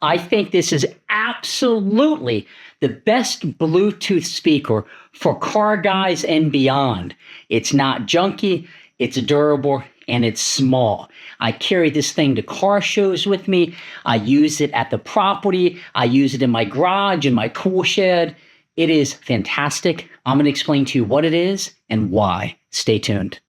I think this is absolutely the best Bluetooth speaker for car guys and beyond. It's not junky, it's durable, and it's small. I carry this thing to car shows with me. I use it at the property. I use it in my garage, in my tool shed. It is fantastic. I'm going to explain to you what it is and why. Stay tuned.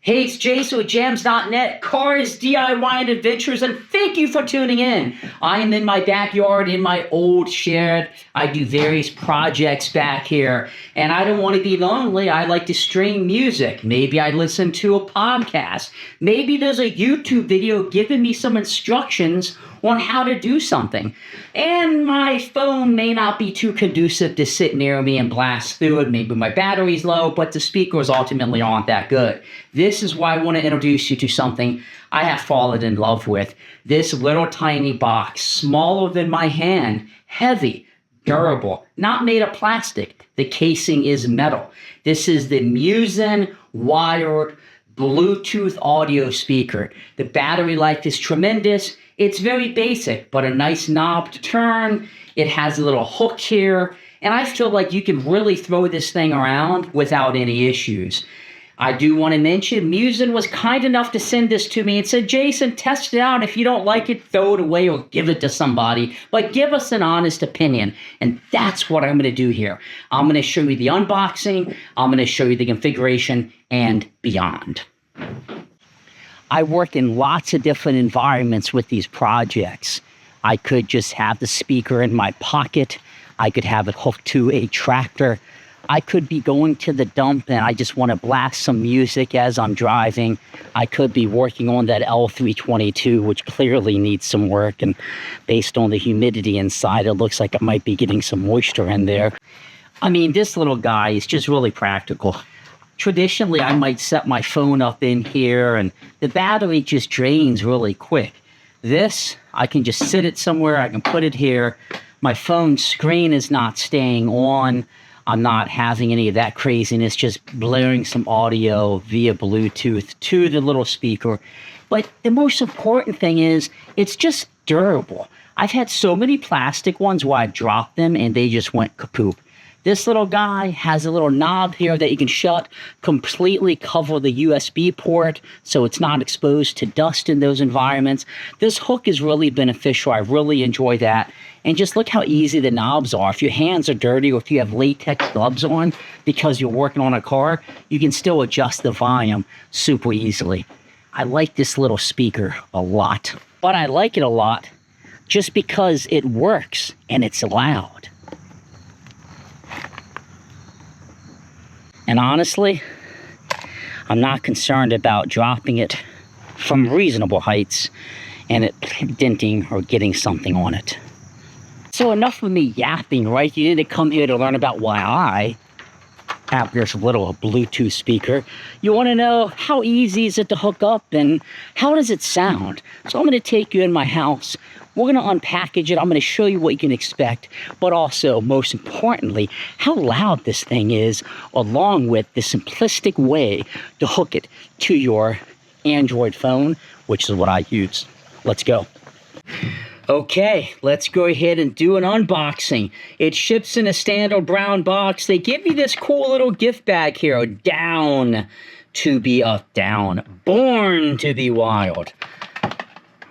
Hey, it's Jason with Jams.net, Cars, DIY, and Adventures, and thank you for tuning in. I am in my backyard in my old shed. I do various projects back here, and I don't want to be lonely. I like to stream music. Maybe I listen to a podcast. Maybe there's a YouTube video giving me some instructions on how to do something. And my phone may not be too conducive to sit near me and blast through it. Maybe my battery's low, but the speakers ultimately aren't that good. This is why I want to introduce you to something I have fallen in love with. This little tiny box, smaller than my hand, heavy, durable, not made of plastic. The casing is metal. This is the Muzen Wild Bluetooth audio speaker. The battery life is tremendous. It's very basic, but a nice knob to turn. It has a little hook here, and I feel like you can really throw this thing around without any issues. I do want to mention, Muzen was kind enough to send this to me and said, Jason, test it out. If you don't like it, throw it away or give it to somebody. But give us an honest opinion, and that's what I'm going to do here. I'm going to show you the unboxing. I'm going to show you the configuration and beyond. I work in lots of different environments with these projects. I could just have the speaker in my pocket. I could have it hooked to a tractor. I could be going to the dump and I just want to blast some music as I'm driving. I could be working on that L322, which clearly needs some work. And based on the humidity inside, it looks like it might be getting some moisture in there. I mean, this little guy is just really practical. Traditionally, I might set my phone up in here and the battery just drains really quick. This, I can just sit it somewhere. I can put it here. My phone screen is not staying on. I'm not having any of that craziness, just blaring some audio via Bluetooth to the little speaker. But the most important thing is it's just durable. I've had so many plastic ones where I've dropped them and they just went kaput. This little guy has a little knob here that you can shut, completely cover the USB port so it's not exposed to dust in those environments. This hook is really beneficial. I really enjoy that. And just look how easy the knobs are. If your hands are dirty or if you have latex gloves on because you're working on a car, you can still adjust the volume super easily. I like this little speaker a lot. But I like it a lot just because it works and it's loud. And honestly, I'm not concerned about dropping it from reasonable heights and it denting or getting something on it. So enough of me yapping, right? You didn't come here to learn about why I have this little Bluetooth speaker. You want to know how easy is it to hook up and how does it sound? So I'm going to take you in my house. We're going to unpackage it. I'm going to show you what you can expect, but also, most importantly, how loud this thing is, along with the simplistic way to hook it to your Android phone, which is what I use. Let's go. Okay, let's go ahead and do an unboxing. It ships in a standard brown box. They give me this cool little gift bag here, Born to be Wild.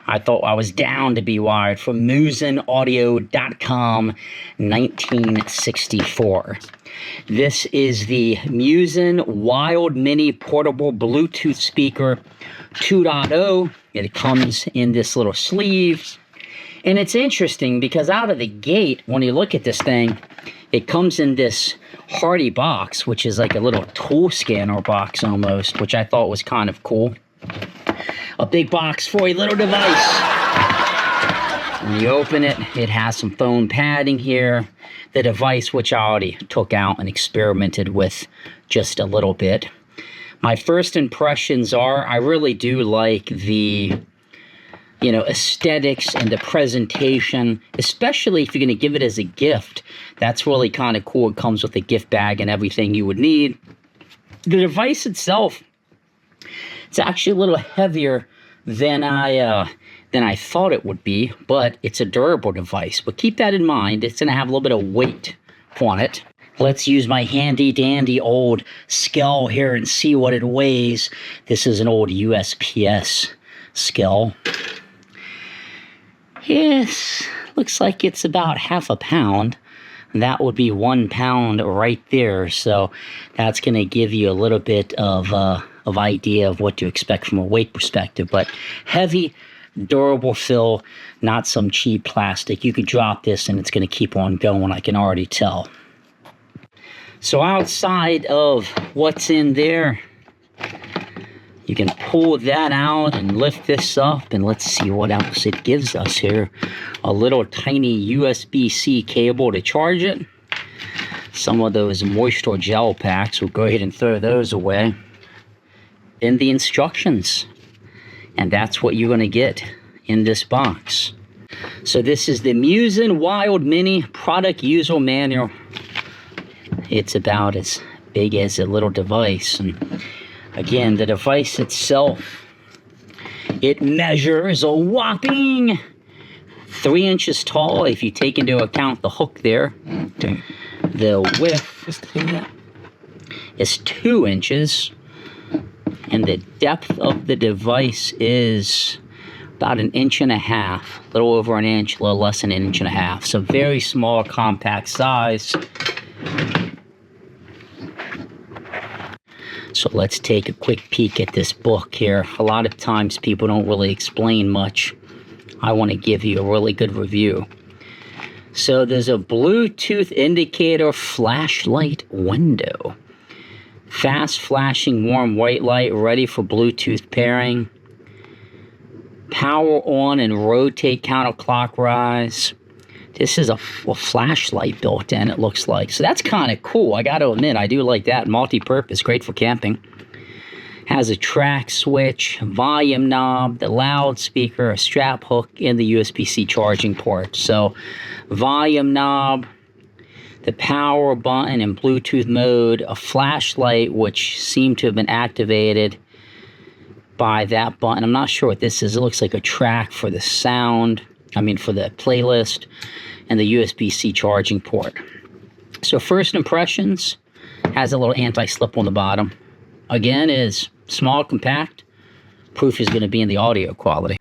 I thought I was down to be wired from MuzenAudio.com, 1964. This is the Muzen Wild Mini Portable Bluetooth Speaker 2.0. It comes in this little sleeve. And it's interesting because out of the gate, when you look at this thing, it comes in this hardy box, which is like a little tool scanner box almost, which I thought was kind of cool. A big box for a little device. When you open it, it has some foam padding here. The device, which I already took out and experimented with just a little bit. My first impressions are, I really do like the, aesthetics and the presentation, especially if you're going to give it as a gift. That's really kind of cool. It comes with a gift bag and everything you would need. The device itself, it's actually a little heavier than I thought it would be, but it's a durable device. But keep that in mind. It's going to have a little bit of weight on it. Let's use my handy dandy old scale here and see what it weighs. This is an old USPS scale. Yes, looks like it's about half a pound. That would be 1 pound right there. So that's going to give you a little bit of idea of what to expect from a weight perspective. But heavy, durable fill, not some cheap plastic. You could drop this and it's going to keep on going, I can already tell. So outside of what's in there, you can pull that out and lift this up, and let's see what else it gives us here. A little tiny USB-C cable to charge it. Some of those moisture gel packs, we'll go ahead and throw those away. Then the instructions, and that's what you're going to get in this box. So this is the Muzen Wild Mini Product User Manual. It's about as big as a little device, and again, the device itself, it measures a whopping 3 inches tall if you take into account the hook there. The width is 2 inches, and the depth of the device is about 1.5 inches, a little over an inch, a little less than 1.5 inches. So very small, compact size. So let's take a quick peek at this book here. A lot of times people don't really explain much. I want to give you a really good review. So there's a Bluetooth indicator flashlight window. Fast flashing warm white light ready for Bluetooth pairing. Power on and rotate counterclockwise. This is a flashlight built in, it looks like. So that's kind of cool. I got to admit, I do like that. Multi-purpose, great for camping. Has a track switch, volume knob, the loudspeaker, a strap hook, and the USB-C charging port. So volume knob, the power button in Bluetooth mode, a flashlight, which seemed to have been activated by that button. I'm not sure what this is. It looks like a track for the sound. For the playlist, and the USB-C charging port. So first impressions, has a little anti-slip on the bottom. Again, is small, compact. Proof is going to be in the audio quality.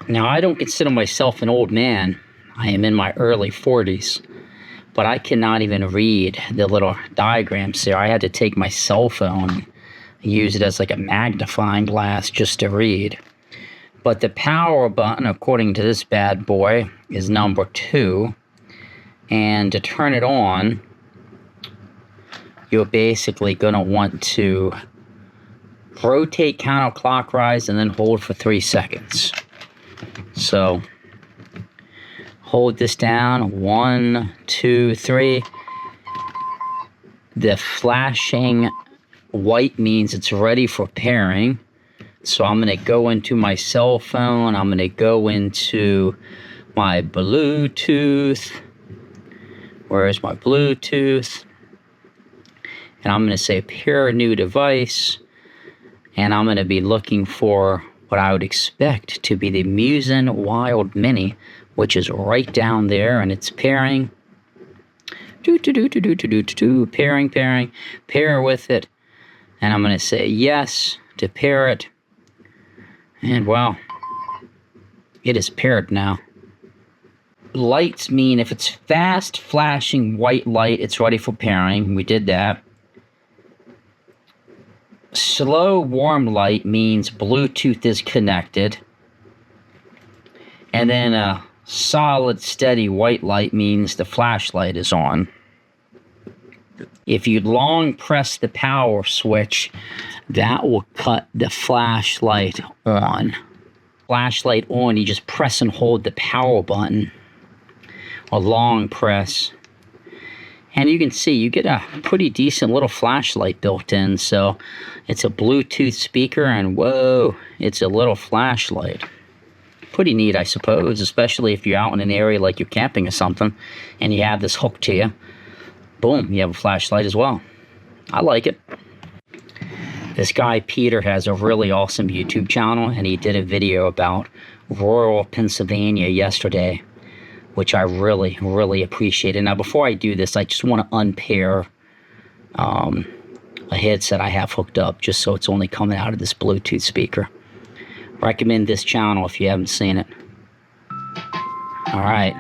Now, I don't consider myself an old man. I am in my early 40s, but I cannot even read the little diagrams there. I had to take my cell phone and use it as like a magnifying glass just to read. But the power button, according to this bad boy, is number 2. And to turn it on, you're basically going to want to rotate counterclockwise and then hold for 3 seconds. So hold this down, 1, 2, 3. The flashing white means it's ready for pairing. So I'm going to go into my cell phone. I'm going to go into my Bluetooth. Where's my Bluetooth? And I'm going to say pair a new device. And I'm going to be looking for what I would expect to be the Muzen Wild Mini, which is right down there. And it's pairing. Pairing. Pair with it. And I'm going to say yes to pair it. And wow, it is paired now. Lights mean if it's fast flashing white light, it's ready for pairing. We did that. Slow warm light means Bluetooth is connected. And then a solid steady white light means the flashlight is on. If you long press the power switch, that will cut the flashlight on. Flashlight on, you just press and hold the power button. A long press. And you can see you get a pretty decent little flashlight built in. So it's a Bluetooth speaker and whoa, it's a little flashlight. Pretty neat, I suppose, especially if you're out in an area like you're camping or something and you have this hook to you. Boom, you have a flashlight as well. I like it. This guy, Peter, has a really awesome YouTube channel, and he did a video about rural Pennsylvania yesterday, which I really, really appreciated. Now, before I do this, I just want to unpair a headset I have hooked up, just so it's only coming out of this Bluetooth speaker. Recommend this channel if you haven't seen it. All right.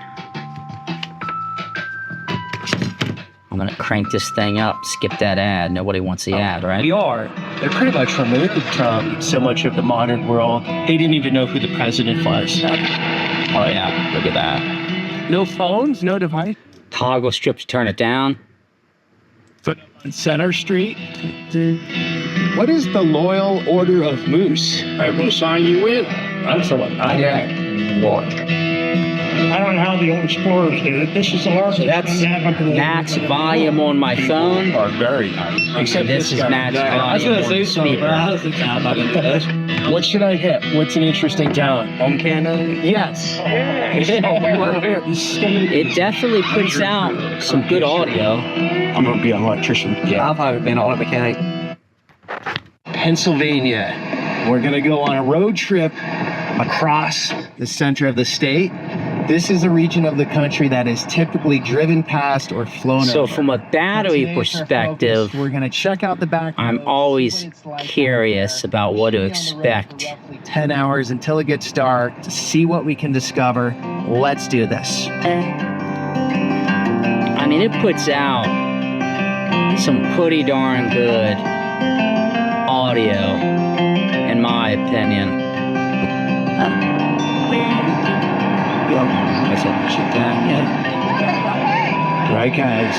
I'm going to crank this thing up, skip that ad. Nobody wants the ad, right? We are. They're pretty much removed from so much of the modern world. They didn't even know who the president was. Oh, yeah. Look at that. No phones, no device. Toggle strip to turn it down. But on Center Street. What is the Loyal Order of Moose? I will sign you in. That's the one. I don't know how the old explorers did it. This is the largest. That's max volume on my phone. Are very high. Except this is max volume. I was going to say something, but I don't think what should I hit? What's an interesting talent? Home cannon? Yes. It definitely puts out some good audio. I'm going to be an electrician. Yeah. I've been an auto mechanic. Pennsylvania. We're going to go on a road trip across the center of the state. This is a region of the country that is typically driven past or flown So over. from a battery perspective, we're going to check out the back. I'm always curious about what to expect. 10 hours until it gets dark to see what we can discover. Let's do this. I mean, it puts out some pretty darn good audio, in my opinion. That's what we should do. Right, guys.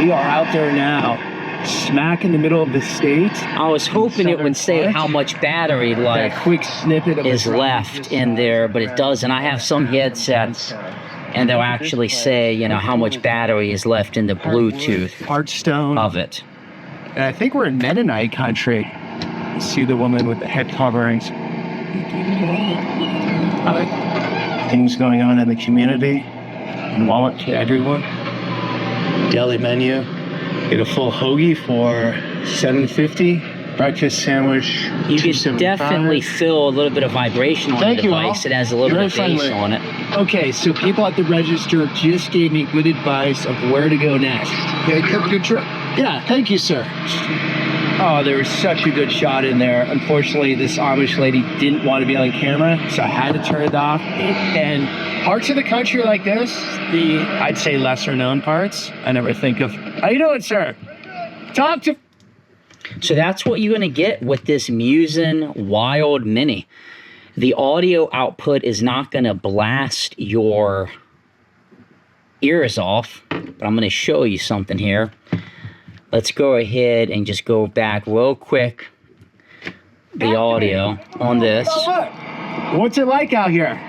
We are out there now, smack in the middle of the state. I was hoping it would say how much battery That life quick snippet of is the left in there, but it doesn't. I have some headsets, and they'll actually say, you know, how much battery is left in the Bluetooth Hearthstone. of it. And I think we're in Mennonite country. You see the woman with the head coverings. Things going on in the community. Wallet to everyone. Deli menu. Get a full hoagie for $7.50. Breakfast sandwich. You can definitely feel a little bit of vibration on the device. It has a little bit of bass on it. Okay, so people at the register just gave me good advice of where to go next. Okay, good trip. Yeah, thank you, sir. Oh, there was such a good shot in there. Unfortunately, this Amish lady didn't want to be on camera, so I had to turn it off. And parts of the country like this, I'd say lesser known parts, I never think of. How you doing, sir? Talk to... So that's what you're going to get with this Muzen Wild Mini. The audio output is not going to blast your ears off, but I'm going to show you something here. Let's go ahead and just go back real quick. The audio on this. What's it like out here?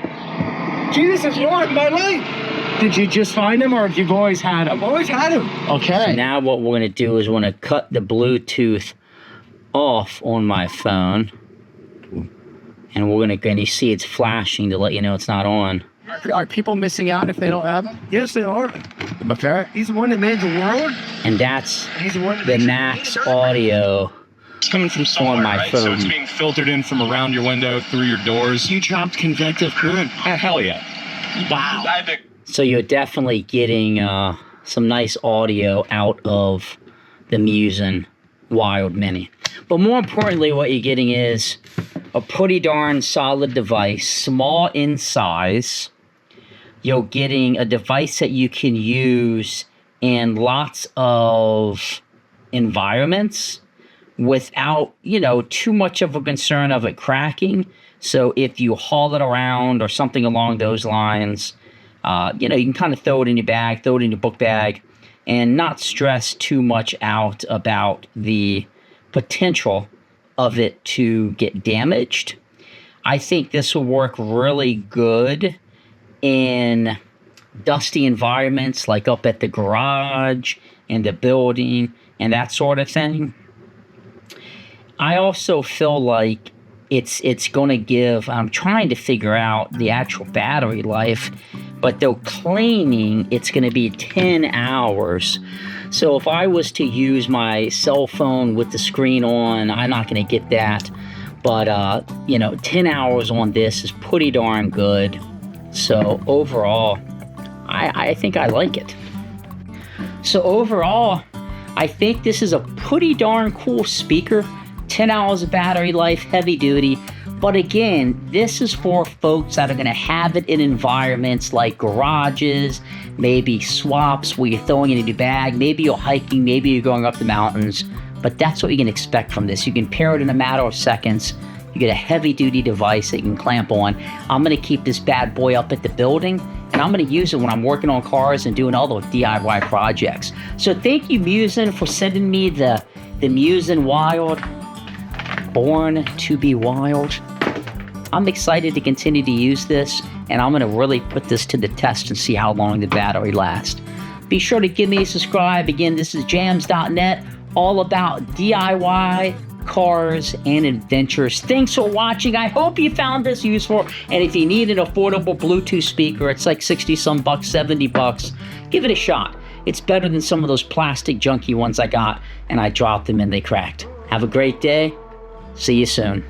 Jesus, Lord, my life. Did you just find him, or have you always had him? I've always had him. Okay. So now what we're going to do is we're going to cut the Bluetooth off on my phone. And we're going to, and you see it's flashing to let you know it's not on. Are people missing out if they don't have him? Yes, they are. Okay. He's the one that made the world. And that's the max audio coming from somewhere, on my right? phone. So it's being filtered in from around your window, through your doors. You dropped convective current. Hell yeah. Wow. So you're definitely getting some nice audio out of the Muzen Wild Mini. But more importantly, what you're getting is a pretty darn solid device, small in size. You're getting a device that you can use in lots of environments without, you know, too much of a concern of it cracking. So if you haul it around or something along those lines, you know, you can kind of throw it in your bag, throw it in your book bag, and not stress too much out about the potential of it to get damaged. I think this will work really good in dusty environments like up at the garage and the building and that sort of thing. I also feel like it's going to give, I'm trying to figure out the actual battery life, but they're claiming it's going to be 10 hours. So if I was to use my cell phone with the screen on, I'm not going to get that. But, 10 hours on this is pretty darn good. So overall, I think I like it. So overall, I think this is a pretty darn cool speaker. 10 hours of battery life, heavy duty. But again, this is for folks that are going to have it in environments like garages, maybe swaps where you're throwing it in your bag, maybe you're hiking, maybe you're going up the mountains. But that's what you can expect from this. You can pair it in a matter of seconds. You get a heavy-duty device that you can clamp on. I'm going to keep this bad boy up at the building, and I'm going to use it when I'm working on cars and doing all those DIY projects. So thank you, Muzen, for sending me the Muzen Wild, Born to be Wild. I'm excited to continue to use this, and I'm going to really put this to the test and see how long the battery lasts. Be sure to give me a subscribe. Again, this is jams.net, all about DIY, cars, and adventures. Thanks for watching. I hope you found this useful, and if you need an affordable Bluetooth speaker, it's like 60 some bucks, 70 bucks, give it a shot. It's better than some of those plastic junky ones I got, and I dropped them and they cracked. Have a great day. See you soon.